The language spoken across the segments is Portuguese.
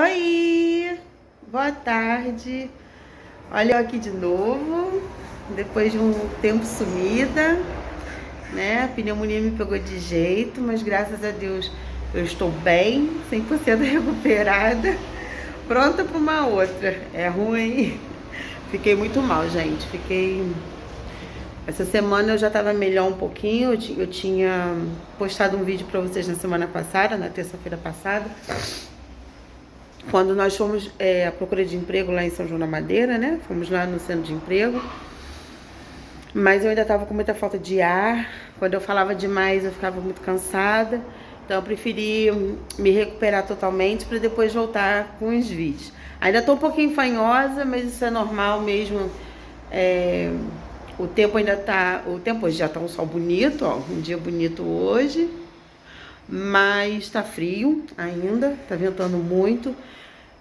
Oi, boa tarde. Olha eu aqui de novo, depois de um tempo sumida, né? A pneumonia me pegou de jeito, mas graças a Deus eu estou bem, 100% recuperada, pronta para uma outra. É ruim. Fiquei muito mal, gente. Essa semana eu já estava melhor um pouquinho. Eu tinha postado um vídeo para vocês na semana passada, na terça-feira passada, quando nós fomos à procura de emprego lá em São João da Madeira, né? Fomos lá no centro de emprego. Mas eu ainda estava com muita falta de ar. Quando eu falava demais, eu ficava muito cansada. Então eu preferi me recuperar totalmente para depois voltar com os vídeos. Ainda estou um pouquinho fanhosa, mas isso é normal mesmo. O tempo ainda tá. O tempo hoje já tá um sol bonito, ó. Um dia bonito hoje. Mas tá frio ainda, tá ventando muito.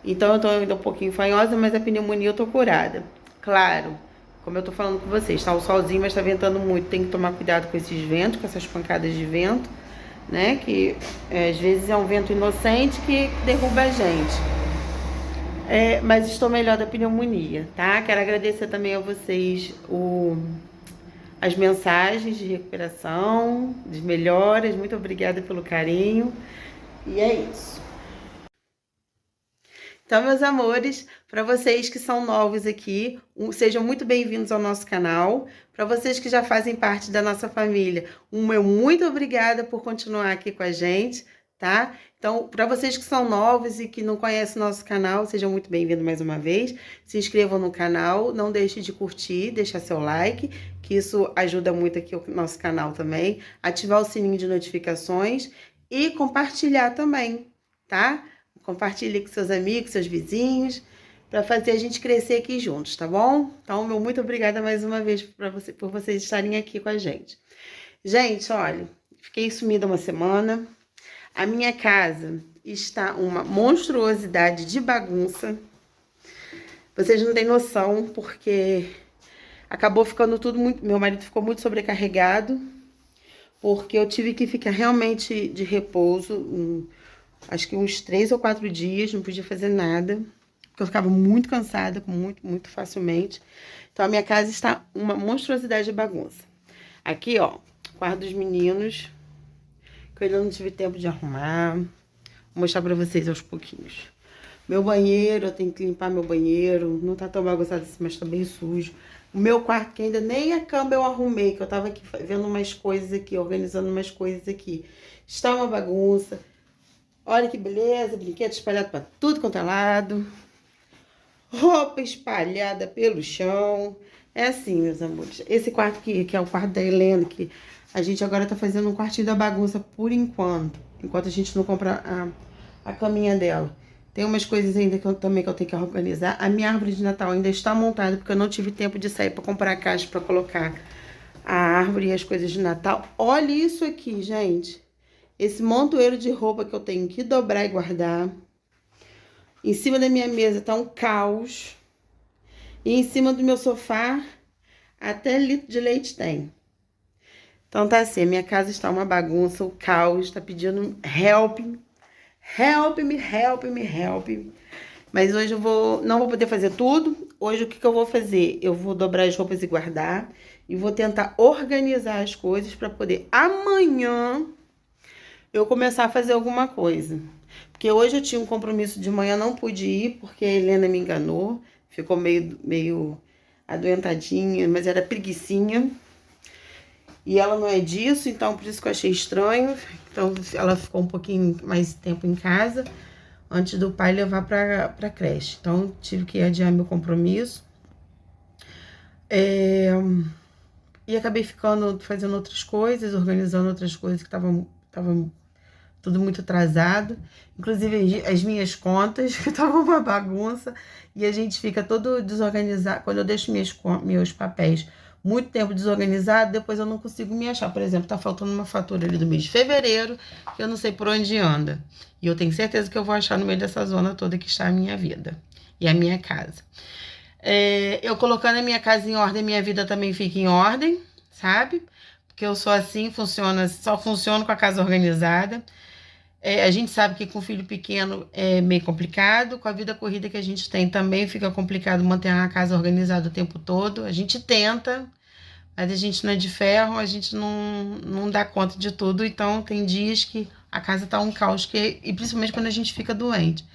Então eu tô ainda um pouquinho fanhosa, mas a pneumonia eu tô curada. Claro, como eu tô falando com vocês, tá o solzinho, mas tá ventando muito. Tem que tomar cuidado com esses ventos, com essas pancadas de vento, né? Que às vezes é um vento inocente que derruba a gente. Mas estou melhor da pneumonia, tá? Quero agradecer também a vocês as mensagens de recuperação, de melhoras. Muito obrigada pelo carinho. E é isso. Então, meus amores, para vocês que são novos aqui, sejam muito bem-vindos ao nosso canal. Para vocês que já fazem parte da nossa família, meu muito obrigada por continuar aqui com a gente, tá? Então, para vocês que são novos e que não conhecem o nosso canal, sejam muito bem-vindos mais uma vez. Se inscrevam no canal, não deixe de curtir, deixar seu like, que isso ajuda muito aqui o nosso canal também. Ativar o sininho de notificações e compartilhar também, tá? Compartilhe com seus amigos, seus vizinhos, para fazer a gente crescer aqui juntos, tá bom? Então, meu muito obrigada mais uma vez por vocês estarem aqui com a gente. Gente, olha, fiquei sumida uma semana. A minha casa está uma monstruosidade de bagunça. Vocês não têm noção, porque acabou ficando tudo muito... Meu marido ficou muito sobrecarregado, porque eu tive que ficar realmente de repouso, acho que uns 3 ou 4 dias, não podia fazer nada, porque eu ficava muito cansada, muito facilmente. Então, a minha casa está uma monstruosidade de bagunça. Aqui, ó, quarto dos meninos, que eu ainda não tive tempo de arrumar. Vou mostrar pra vocês aos pouquinhos. Meu banheiro, eu tenho que limpar meu banheiro. Não tá tão bagunçado assim, mas tá bem sujo. O meu quarto, que ainda nem a cama eu arrumei, que eu tava aqui vendo umas coisas aqui, organizando umas coisas aqui. Está uma bagunça. Olha que beleza, brinquedo espalhado para tudo quanto é lado. Roupa espalhada pelo chão. É assim, meus amores. Esse quarto aqui, que é o quarto da Helena, que a gente agora tá fazendo um quartinho da bagunça por enquanto. Enquanto a gente não compra a caminha dela. Tem umas coisas ainda que eu tenho que organizar. A minha árvore de Natal ainda está montada, porque eu não tive tempo de sair para comprar a caixa para colocar a árvore e as coisas de Natal. Olha isso aqui, gente. Esse montoeiro de roupa que eu tenho que dobrar e guardar. Em cima da minha mesa tá um caos. E em cima do meu sofá, até litro de leite tem. Então tá assim, a minha casa está uma bagunça, o caos, tá pedindo help. Help me, help me, help me. Mas hoje não vou poder fazer tudo. Hoje o que eu vou fazer? Eu vou dobrar as roupas e guardar. E vou tentar organizar as coisas para poder amanhã eu começar a fazer alguma coisa. Porque hoje eu tinha um compromisso de manhã, não pude ir, porque a Helena me enganou. Ficou meio adoentadinha, mas era preguicinha. E ela não é disso, então por isso que eu achei estranho. Então ela ficou um pouquinho mais tempo em casa, antes do pai levar pra creche. Então tive que adiar meu compromisso. E acabei fazendo outras coisas, organizando outras coisas que estavam tudo muito atrasado, inclusive as minhas contas, que estavam uma bagunça, e a gente fica todo desorganizado. Quando eu deixo meus papéis muito tempo desorganizado, depois eu não consigo me achar. Por exemplo, tá faltando uma fatura ali do mês de fevereiro, que eu não sei por onde anda. E eu tenho certeza que eu vou achar no meio dessa zona toda que está a minha vida e a minha casa. Eu colocando a minha casa em ordem, minha vida também fica em ordem, sabe? Porque eu sou assim, só funciono com a casa organizada. A gente sabe que com filho pequeno é meio complicado, com a vida corrida que a gente tem também fica complicado manter a casa organizada o tempo todo. A gente tenta, mas a gente não é de ferro, a gente não dá conta de tudo, então tem dias que a casa tá um caos, e principalmente quando a gente fica doente.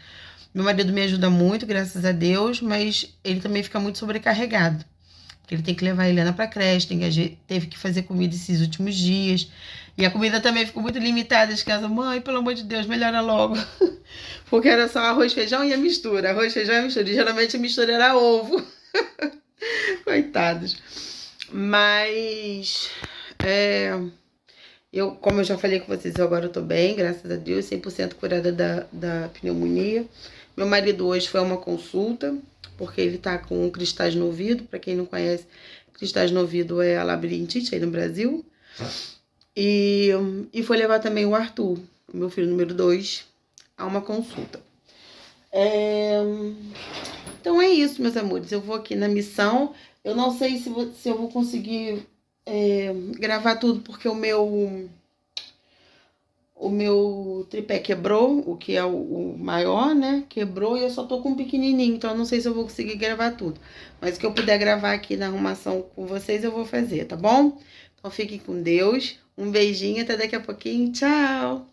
Meu marido me ajuda muito, graças a Deus, mas ele também fica muito sobrecarregado. Porque ele tem que levar a Helena para creche, teve que fazer comida esses últimos dias. E a comida também ficou muito limitada. As casas, mãe, pelo amor de Deus, melhora logo. Porque era só arroz, feijão e a mistura. Arroz, feijão e a mistura. E geralmente a mistura era ovo. Coitados. Mas, como eu já falei com vocês, agora eu tô bem, graças a Deus, 100% curada da pneumonia. Meu marido hoje foi a uma consulta, porque ele tá com cristais no ouvido. Para quem não conhece, cristais no ouvido é a labirintite aí no Brasil. E foi levar também o Arthur, o meu filho número 2, a uma consulta. Então é isso, meus amores. Eu vou aqui na missão. Eu não sei se eu vou conseguir gravar tudo, porque o meu tripé quebrou, o que é o maior, né? Quebrou e eu só tô com um pequenininho, então eu não sei se eu vou conseguir gravar tudo. Mas o que eu puder gravar aqui na arrumação com vocês, eu vou fazer, tá bom? Então fiquem com Deus. Um beijinho, até daqui a pouquinho. Tchau!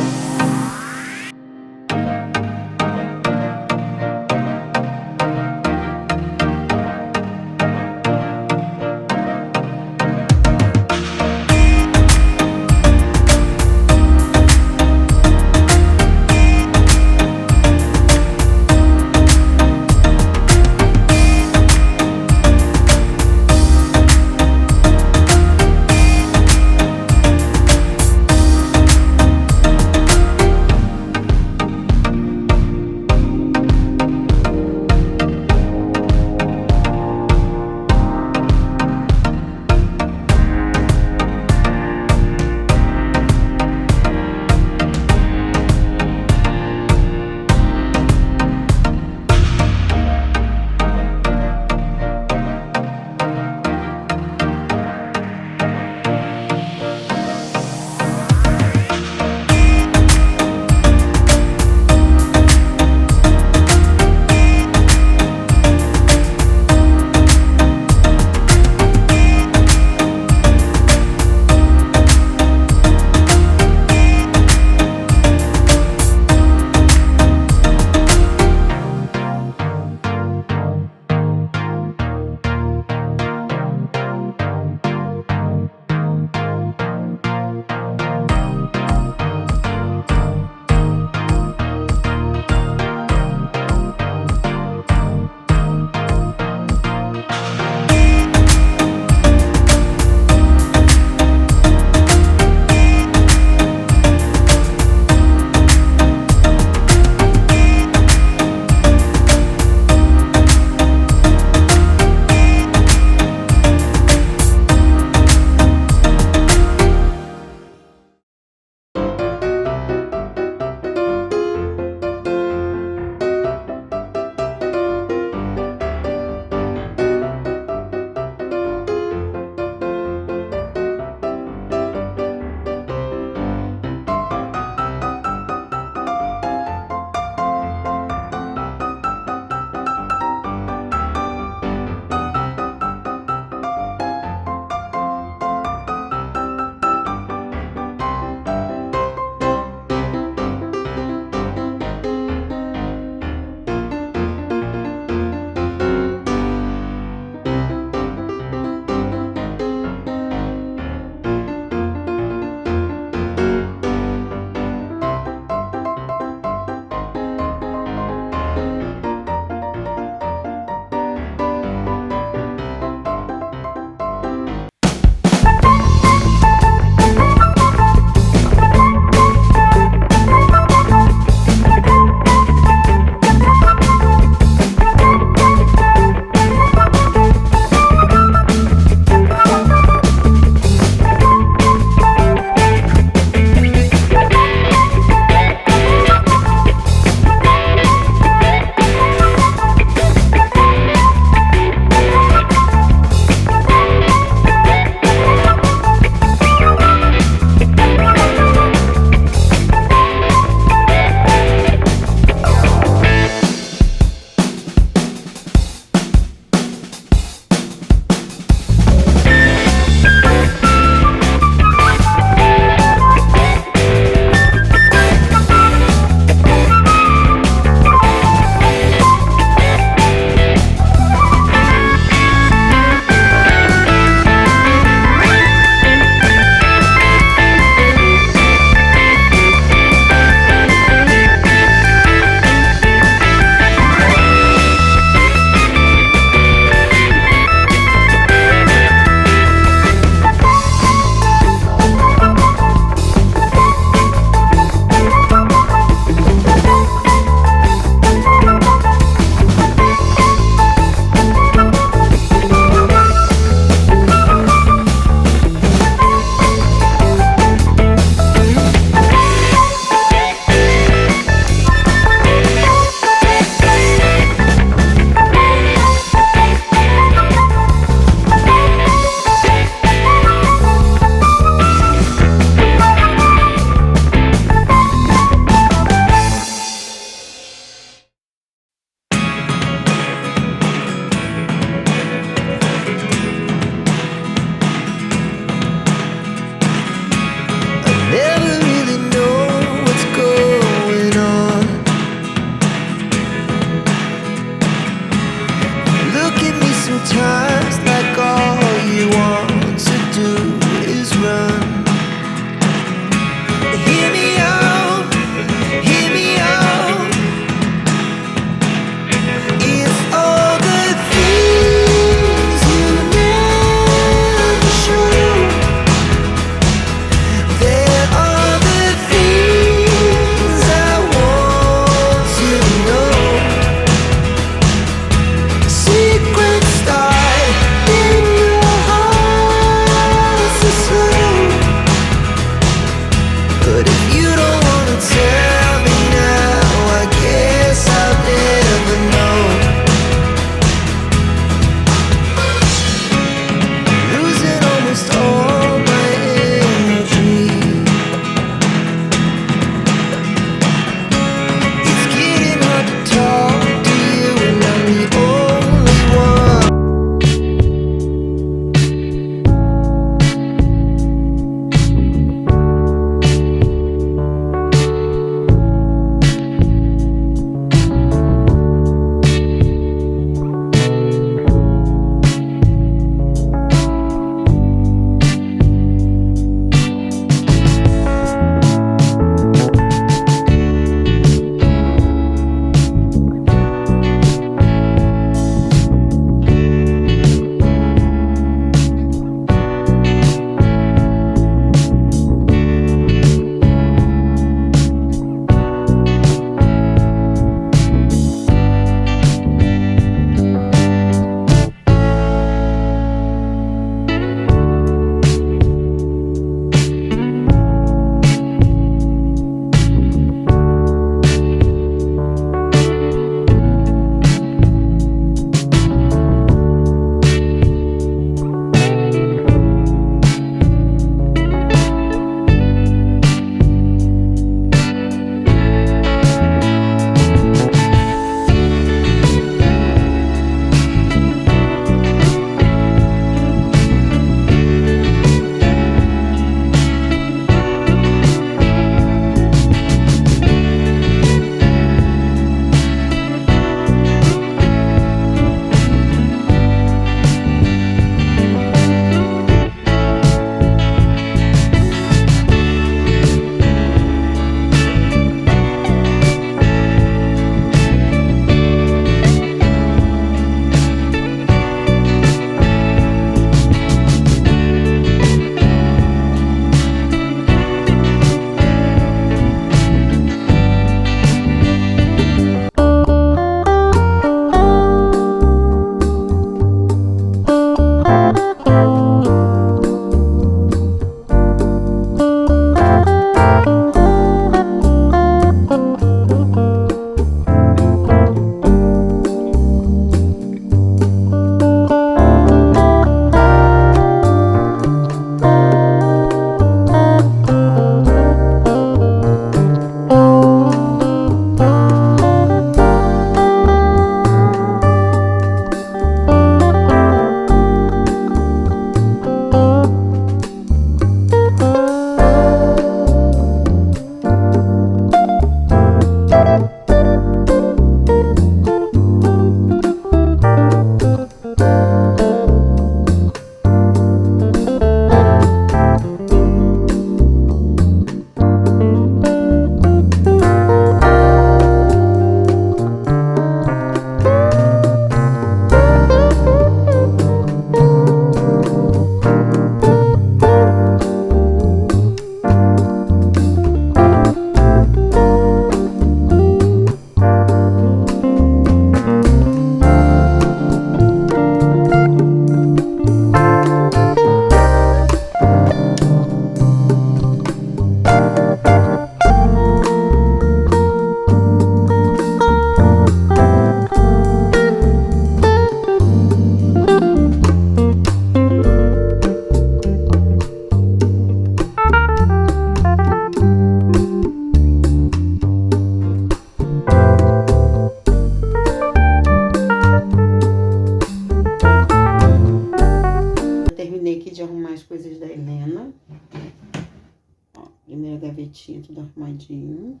arrumadinho.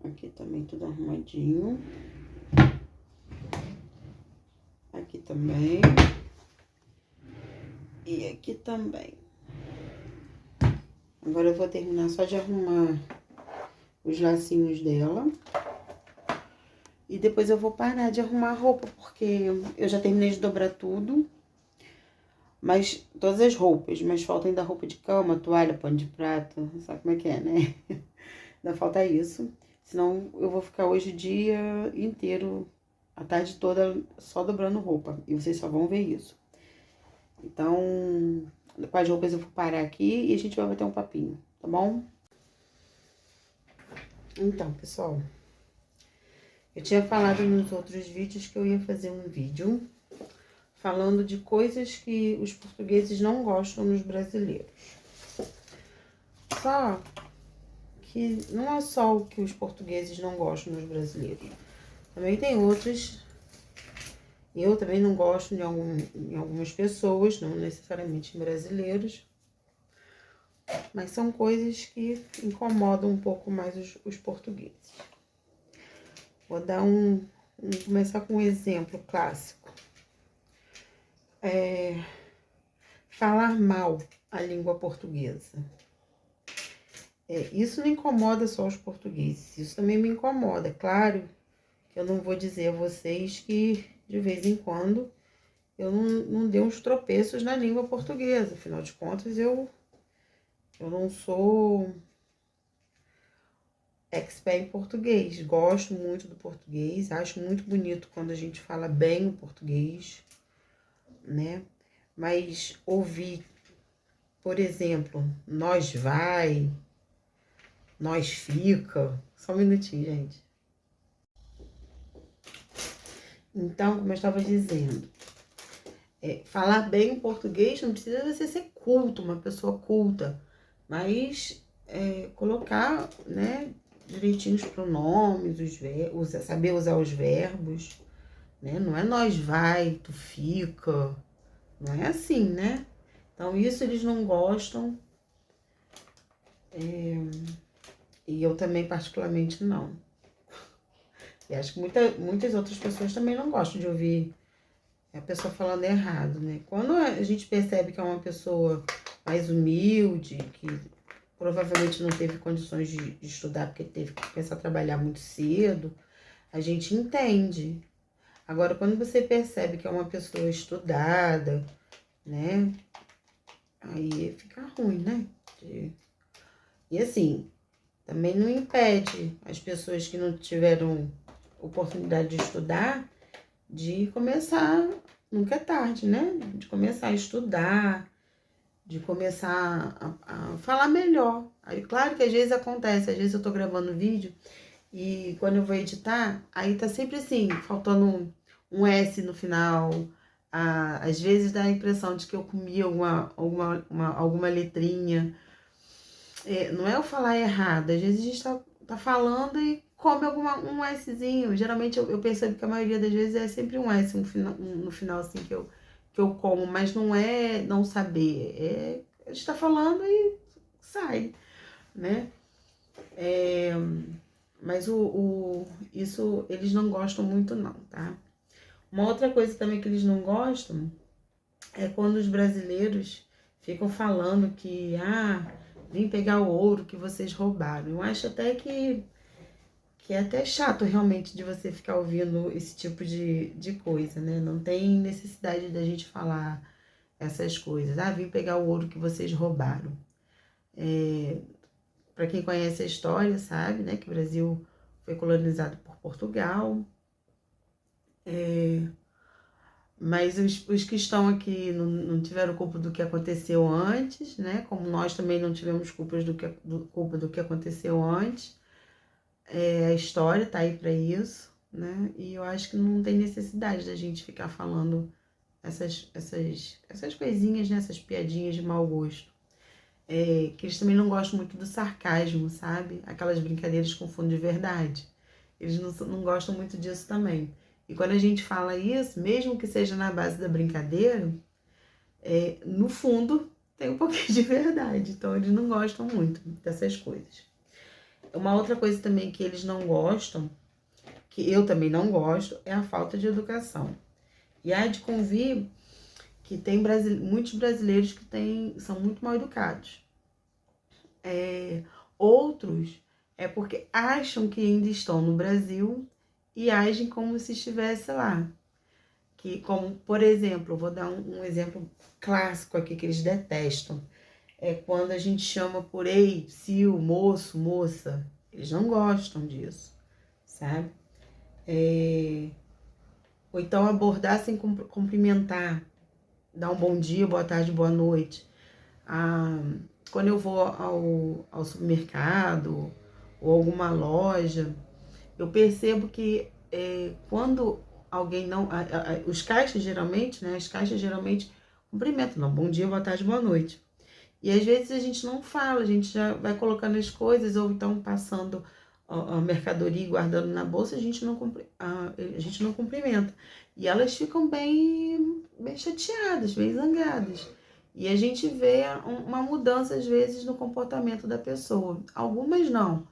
Aqui também tudo arrumadinho. Aqui também. E aqui também. Agora eu vou terminar só de arrumar os lacinhos dela. E depois eu vou parar de arrumar a roupa, porque eu já terminei de dobrar tudo. Mas todas as roupas, mas falta ainda roupa de cama, toalha, pano de prato. Sabe como é que é, né? Ainda falta isso. Senão eu vou ficar hoje o dia inteiro, a tarde toda, só dobrando roupa. E vocês só vão ver isso. Então, com as roupas eu vou parar aqui e a gente vai bater um papinho, tá bom? Então, pessoal, eu tinha falado nos outros vídeos que eu ia fazer um vídeo falando de coisas que os portugueses não gostam nos brasileiros. Só que não é só o que os portugueses não gostam nos brasileiros. Também tem outros. Eu também não gosto em algumas pessoas, não necessariamente em brasileiros. Mas são coisas que incomodam um pouco mais os portugueses. Vou dar começar com um exemplo clássico. Falar mal a língua portuguesa. Isso não incomoda só os portugueses, isso também me incomoda. Claro que eu não vou dizer a vocês que, de vez em quando, eu não dei uns tropeços na língua portuguesa. Afinal de contas, eu não sou expert em português. Gosto muito do português, acho muito bonito quando a gente fala bem o português, né? Mas ouvir, por exemplo, nós vai, nós fica. Só um minutinho, gente. Então, como eu estava dizendo, falar bem o português não precisa você ser culto, uma pessoa culta, mas colocar, né, direitinho os pronomes, saber usar os verbos, né? Não é nós vai, tu fica, não é assim, né? Então, isso eles não gostam, e eu também particularmente não. E acho que muitas outras pessoas também não gostam de ouvir a pessoa falando errado, né? Quando a gente percebe que é uma pessoa mais humilde, que provavelmente não teve condições de estudar porque teve que começar a trabalhar muito cedo, a gente entende. Agora, quando você percebe que é uma pessoa estudada, né? Aí fica ruim, né? E assim, também não impede as pessoas que não tiveram oportunidade de estudar de começar, nunca é tarde, né? De começar a estudar, de começar a falar melhor. Aí, claro que às vezes acontece, às vezes eu tô gravando vídeo e quando eu vou editar, aí tá sempre assim, faltando um S no final. Às vezes dá a impressão de que eu comi alguma letrinha. Não é eu falar errado, às vezes a gente tá falando e come um Szinho. Geralmente eu percebo que a maioria das vezes é sempre um S no final, assim, que eu como, mas não é não saber. A gente tá falando e sai, né? Mas isso eles não gostam muito não, tá? Uma outra coisa também que eles não gostam é quando os brasileiros ficam falando que, vim pegar o ouro que vocês roubaram. Eu acho até que é até chato realmente de você ficar ouvindo esse tipo de coisa, né? Não tem necessidade da gente falar essas coisas. Vim pegar o ouro que vocês roubaram. Para quem conhece a história, sabe, né? Que o Brasil foi colonizado por Portugal. Mas os que estão aqui não tiveram culpa do que aconteceu antes, né? Como nós também não tivemos culpa do que aconteceu antes. A história tá aí para isso, né? E eu acho que não tem necessidade da gente ficar falando essas coisinhas, né? Essas piadinhas de mau gosto. Que eles também não gostam muito do sarcasmo, sabe? Aquelas brincadeiras com fundo de verdade. Eles não gostam muito disso também. E quando a gente fala isso, mesmo que seja na base da brincadeira, no fundo tem um pouquinho de verdade. Então, eles não gostam muito dessas coisas. Uma outra coisa também que eles não gostam, que eu também não gosto, é a falta de educação. E há de convir que tem muitos brasileiros que são muito mal educados. Outros é porque acham que ainda estão no Brasil e agem como se estivesse lá. Como, por exemplo, vou dar um exemplo clássico aqui que eles detestam. É quando a gente chama por ei, sil, moço, moça. Eles não gostam disso, sabe? Ou então abordar sem cumprimentar. Dar um bom dia, boa tarde, boa noite. Quando eu vou ao supermercado ou alguma loja, eu percebo que quando alguém não... os caixas geralmente, né? As caixas geralmente cumprimentam. Não, bom dia, boa tarde, boa noite. E às vezes a gente não fala, a gente já vai colocando as coisas, ou então passando a mercadoria e guardando na bolsa, a gente não cumprimenta. E elas ficam bem chateadas, bem zangadas. E a gente vê uma mudança, às vezes, no comportamento da pessoa. Algumas não.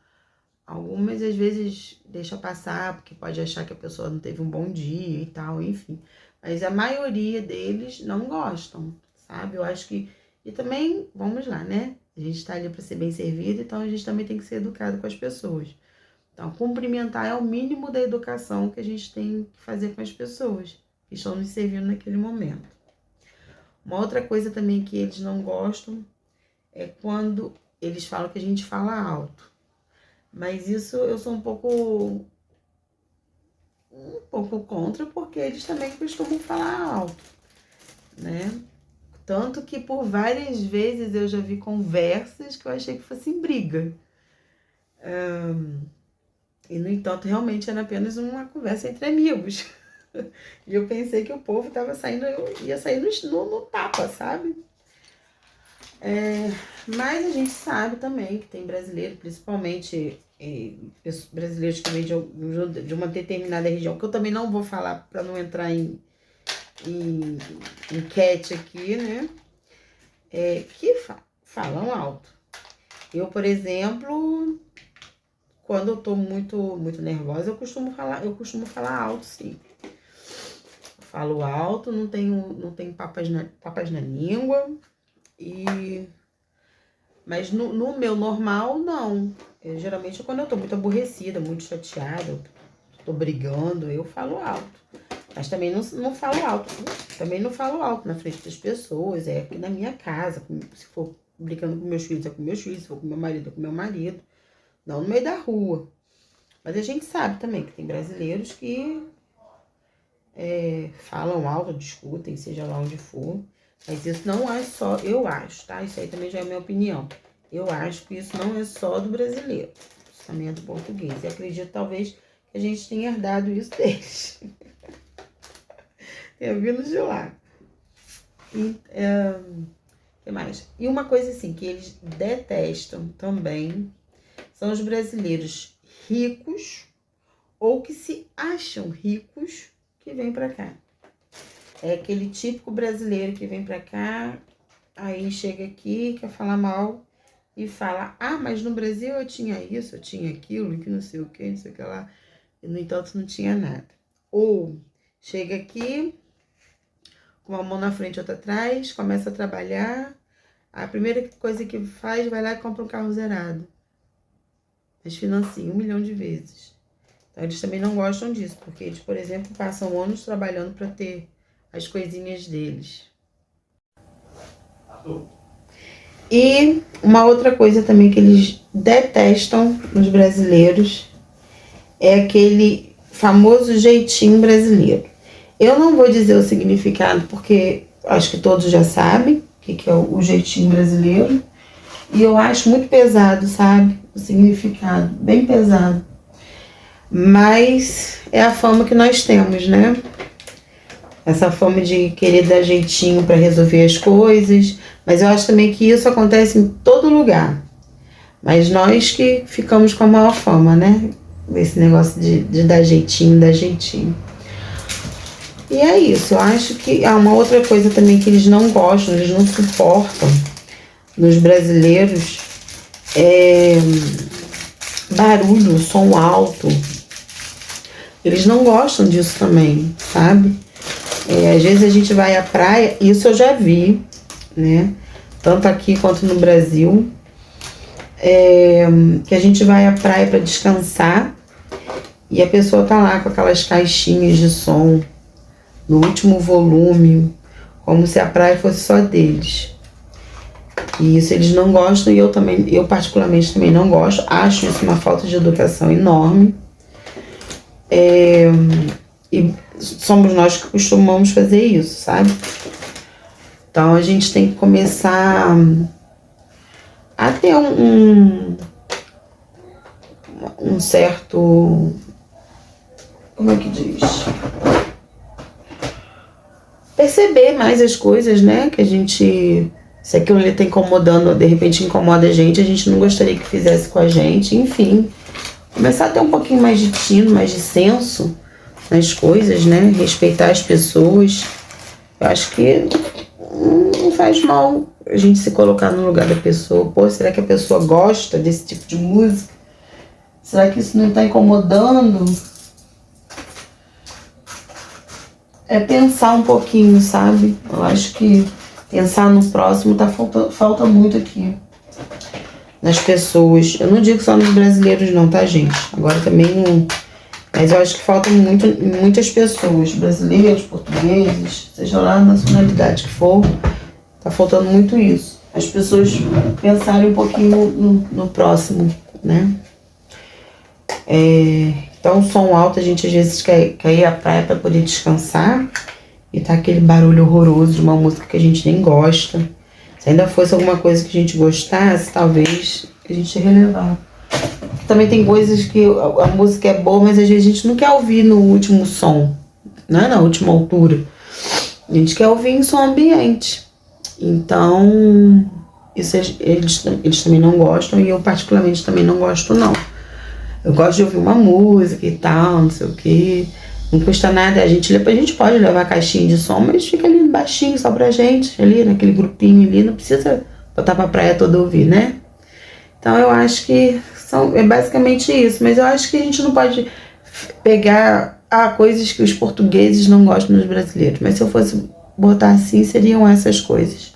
Algumas, às vezes, deixa passar, porque pode achar que a pessoa não teve um bom dia e tal, enfim. Mas a maioria deles não gostam, sabe? Eu acho que... E também, vamos lá, né? A gente tá ali para ser bem servido, então a gente também tem que ser educado com as pessoas. Então, cumprimentar é o mínimo da educação que a gente tem que fazer com as pessoas que estão nos servindo naquele momento. Uma outra coisa também que eles não gostam é quando eles falam que a gente fala alto. Mas isso eu sou um pouco contra, porque eles também costumam falar alto, né? Tanto que por várias vezes eu já vi conversas que eu achei que fossem briga. E, no entanto, realmente era apenas uma conversa entre amigos. E eu pensei que o povo ia sair no tapa, sabe? Mas a gente sabe também que tem brasileiro, principalmente brasileiros que vêm de uma determinada região, que eu também não vou falar para não entrar em enquete aqui, né? Que falam alto. Eu, por exemplo, quando eu tô muito nervosa, eu costumo falar alto, sim. Eu falo alto, não tenho papas na língua. Mas no meu normal, não. Geralmente, quando eu tô muito aborrecida, muito chateada, tô brigando, eu falo alto. Mas também não falo alto. Também não falo alto na frente das pessoas. É aqui na minha casa. Se for brincando com meus filhos, é com meus filhos. Se for com meu marido, é com meu marido. Não no meio da rua. Mas a gente sabe também que tem brasileiros que falam alto, discutem, seja lá onde for. Mas isso não é só, eu acho, tá? Isso aí também já é minha opinião. Eu acho que isso não é só do brasileiro. Isso também é do português. E acredito, talvez, que a gente tenha herdado isso deles. Tenha vindo de lá. E, que mais? E uma coisa assim, que eles detestam também, são os brasileiros ricos ou que se acham ricos que vêm pra cá. É aquele típico brasileiro que vem pra cá, aí chega aqui, quer falar mal e fala, mas no Brasil eu tinha isso, eu tinha aquilo, que não sei o que, não sei o que lá. E, no entanto, não tinha nada. Ou chega aqui, com uma mão na frente e outra atrás, começa a trabalhar, a primeira coisa que faz, vai lá e compra um carro zerado. Mas financia 1 milhão de vezes. Então, eles também não gostam disso, porque eles, por exemplo, passam anos trabalhando para ter as coisinhas deles. E uma outra coisa também que eles detestam nos brasileiros é aquele famoso jeitinho brasileiro. Eu não vou dizer o significado, porque acho que todos já sabem o que é o jeitinho brasileiro. E eu acho muito pesado, sabe? O significado, bem pesado. Mas é a fama que nós temos, né? Essa fama de querer dar jeitinho para resolver as coisas. Mas eu acho também que isso acontece em todo lugar. Mas nós que ficamos com a maior fama, né? Esse negócio de dar jeitinho, dar jeitinho. E é isso. Eu acho que há uma outra coisa também que eles não gostam, eles não suportam. nos brasileiros é barulho, som alto. Eles não gostam disso também, sabe? Às vezes a gente vai à praia, isso eu já vi, né? Tanto aqui quanto no Brasil, que a gente vai à praia para descansar e a pessoa tá lá com aquelas caixinhas de som no último volume, como se a praia fosse só deles. E isso eles não gostam e eu particularmente também não gosto. Acho isso uma falta de educação enorme. E somos nós que costumamos fazer isso, sabe? Então a gente tem que começar a ter um certo... Como é que diz? Perceber mais as coisas, né? Que a gente... Se aquilo ali tá incomodando, de repente incomoda a gente não gostaria que fizesse com a gente, enfim. Começar a ter um pouquinho mais de tino, mais de senso nas coisas, né? Respeitar as pessoas. Eu acho que não faz mal a gente se colocar no lugar da pessoa. Pô, será que a pessoa gosta desse tipo de música? Será que isso não tá incomodando? É pensar um pouquinho, sabe? Eu acho que pensar no próximo falta muito aqui nas pessoas. Eu não digo só nos brasileiros não, tá, gente? Agora também não... Mas eu acho que falta muito em muitas pessoas, brasileiros, portugueses, seja lá a nacionalidade que for, tá faltando muito isso. As pessoas pensarem um pouquinho no próximo, né? Então, som alto, a gente às vezes quer ir à praia para poder descansar e tá aquele barulho horroroso de uma música que a gente nem gosta. Se ainda fosse alguma coisa que a gente gostasse, talvez a gente relevar. Também tem coisas que a música é boa, mas às vezes a gente não quer ouvir no último som, né? Na última altura. A gente quer ouvir em som ambiente. Então, isso eles também não gostam e eu particularmente também não gosto, não. Eu gosto de ouvir uma música e tal, não sei o que. Não custa nada. A gente pode levar a caixinha de som, mas fica ali baixinho só pra gente, ali naquele grupinho ali. Não precisa botar pra praia toda ouvir, né? Então eu acho que é basicamente isso. Mas eu acho que a gente não pode pegar coisas que os portugueses não gostam dos brasileiros. Mas se eu fosse botar assim, seriam essas coisas.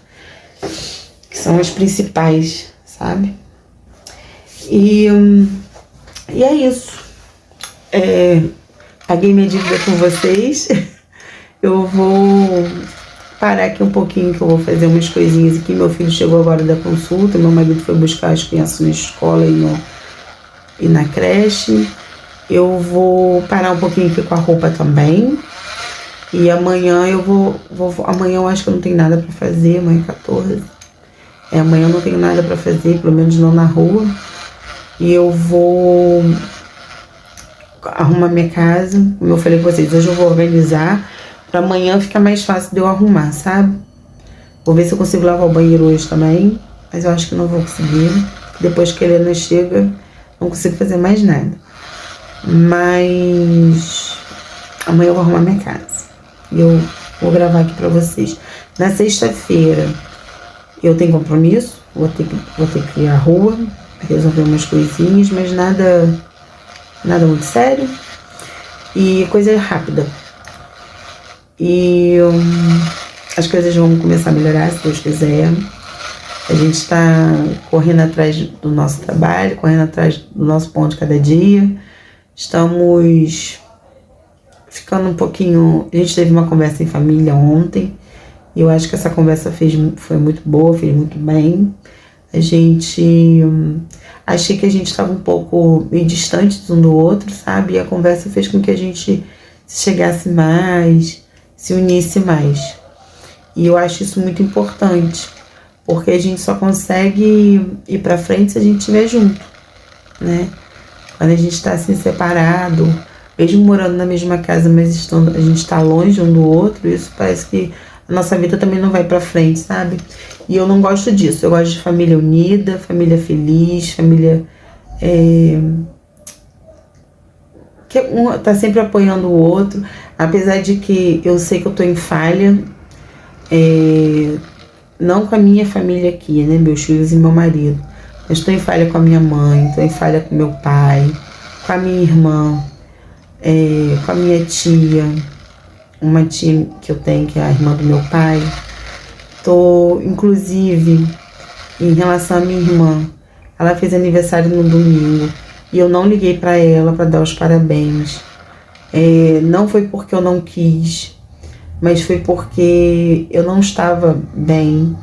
Que são as principais, sabe? E é isso. Paguei minha dívida com vocês. Eu vou parar aqui um pouquinho, que eu vou fazer umas coisinhas aqui. Meu filho chegou agora da consulta, meu marido foi buscar as crianças na escola e na creche. Eu vou parar um pouquinho aqui com a roupa também. E amanhã amanhã eu acho que eu não tenho nada pra fazer, amanhã é 14. Amanhã eu não tenho nada pra fazer, pelo menos não na rua. E eu vou arrumar minha casa, como eu falei com vocês, hoje eu vou organizar pra amanhã ficar mais fácil de eu arrumar, sabe? Vou ver se eu consigo lavar o banheiro hoje também, mas eu acho que não vou conseguir. Depois que a Helena chega, não consigo fazer mais nada. Mas amanhã eu vou arrumar minha casa e eu vou gravar aqui pra vocês. Na sexta-feira eu tenho compromisso, vou ter que ir à rua, resolver umas coisinhas, mas nada muito sério e coisa rápida. E as coisas vão começar a melhorar, se Deus quiser. A gente está correndo atrás do nosso trabalho, correndo atrás do nosso pão de cada dia. Estamos ficando um pouquinho... A gente teve uma conversa em família ontem e eu acho que essa conversa foi muito boa, fez muito bem. Achei que a gente estava um pouco meio distantes um do outro, sabe? E a conversa fez com que a gente se chegasse mais, se unisse mais. E eu acho isso muito importante, porque a gente só consegue ir pra frente se a gente estiver junto, né? Quando a gente está assim separado, mesmo morando na mesma casa, mas a gente está longe um do outro, isso parece que a nossa vida também não vai pra frente, sabe? E eu não gosto disso. Eu gosto de família unida, família feliz, família que um tá sempre apoiando o outro. Apesar de que eu sei que eu tô em falha, não com a minha família aqui, né, meus filhos e meu marido, mas estou em falha com a minha mãe, estou em falha com meu pai, com a minha irmã, com a minha tia, uma tia que eu tenho, que é a irmã do meu pai. Tô, inclusive, em relação à minha irmã, ela fez aniversário no domingo e eu não liguei para ela para dar os parabéns. Não foi porque eu não quis, mas foi porque eu não estava bem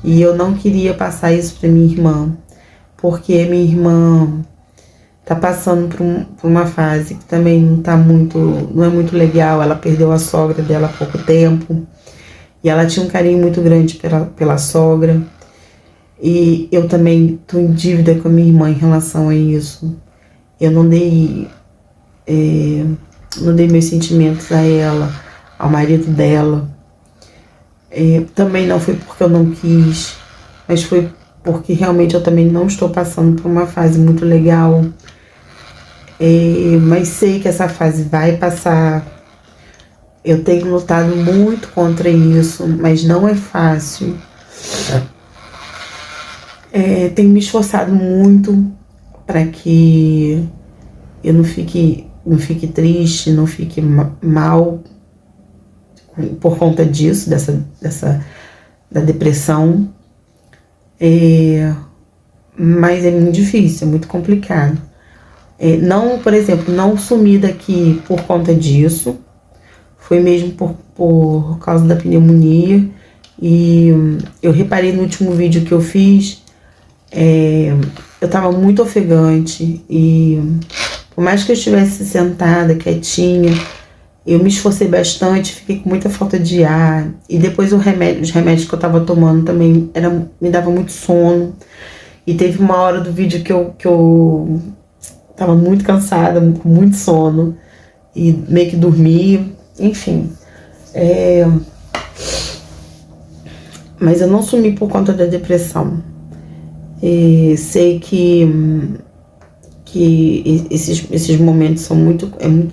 e eu não queria passar isso para minha irmã, porque minha irmã tá passando por uma fase que também não é muito legal. Ela perdeu a sogra dela há pouco tempo e ela tinha um carinho muito grande pela sogra. E eu também tô em dívida com a minha irmã em relação a isso. Eu não dei meus sentimentos a ela, ao marido dela. Também não foi porque eu não quis, mas foi porque realmente eu também não estou passando por uma fase muito legal. Mas sei que essa fase vai passar. Eu tenho lutado muito contra isso, mas não é fácil. Tenho me esforçado muito para que eu não fique triste, não fique mal por conta disso, da depressão. Mas é muito difícil, é muito complicado. Não, por exemplo, não sumi daqui por conta disso. Foi mesmo por causa da pneumonia. E eu reparei no último vídeo que eu fiz, eu tava muito ofegante. E por mais que eu estivesse sentada, quietinha, eu me esforcei bastante, fiquei com muita falta de ar. E depois os remédios que eu tava tomando também me dava muito sono. E teve uma hora do vídeo que eu tava muito cansada, com muito sono, e meio que dormi, enfim. Mas eu não sumi por conta da depressão. Sei que esses momentos são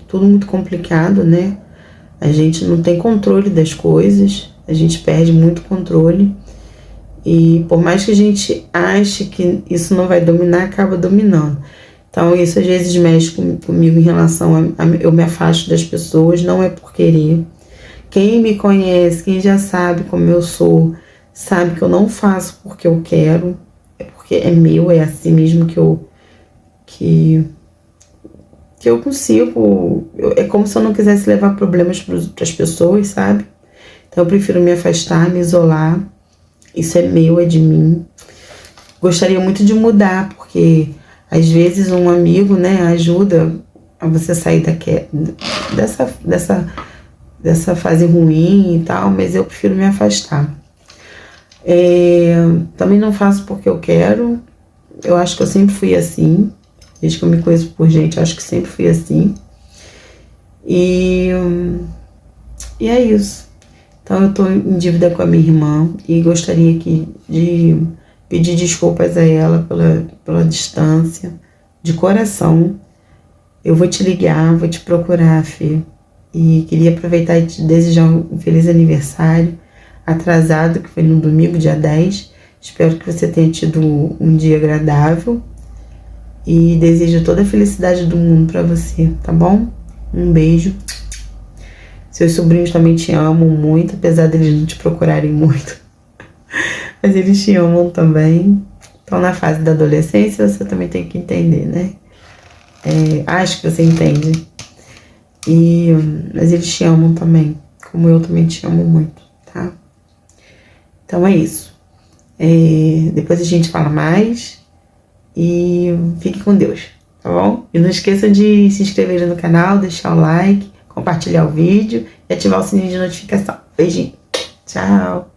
tudo muito complicado, né? A gente não tem controle das coisas, a gente perde muito controle. E por mais que a gente ache que isso não vai dominar, acaba dominando. Então isso às vezes mexe comigo em relação eu me afasto das pessoas, não é por querer. Quem me conhece, quem já sabe como eu sou, sabe que eu não faço porque eu quero, é porque é meu, é assim mesmo que eu consigo. É como se eu não quisesse levar problemas para as pessoas, sabe? Então eu prefiro me afastar, me isolar. Isso é meu, é de mim. Gostaria muito de mudar, porque às vezes um amigo, né, ajuda a você sair dessa fase ruim e tal, mas eu prefiro me afastar. Também não faço porque eu quero. Eu acho que eu sempre fui assim. Desde que eu me conheço por gente, eu acho que sempre fui assim. E é isso. Então eu tô em dívida com a minha irmã e gostaria aqui de pedir desculpas a ela pela distância, de coração. Eu vou te ligar, vou te procurar, Fê. E queria aproveitar e te desejar um feliz aniversário atrasado, que foi no domingo, dia 10. Espero que você tenha tido um dia agradável. E desejo toda a felicidade do mundo pra você, tá bom? Um beijo. Seus sobrinhos também te amam muito, apesar deles não te procurarem muito. Mas eles te amam também. Estão na fase da adolescência, você também tem que entender, né? Acho que você entende. Mas eles te amam também, como eu também te amo muito, tá? Então é isso. Depois a gente fala mais. E fique com Deus, tá bom? E não esqueça de se inscrever no canal, deixar o like, compartilhar o vídeo e ativar o sininho de notificação. Beijinho. Tchau.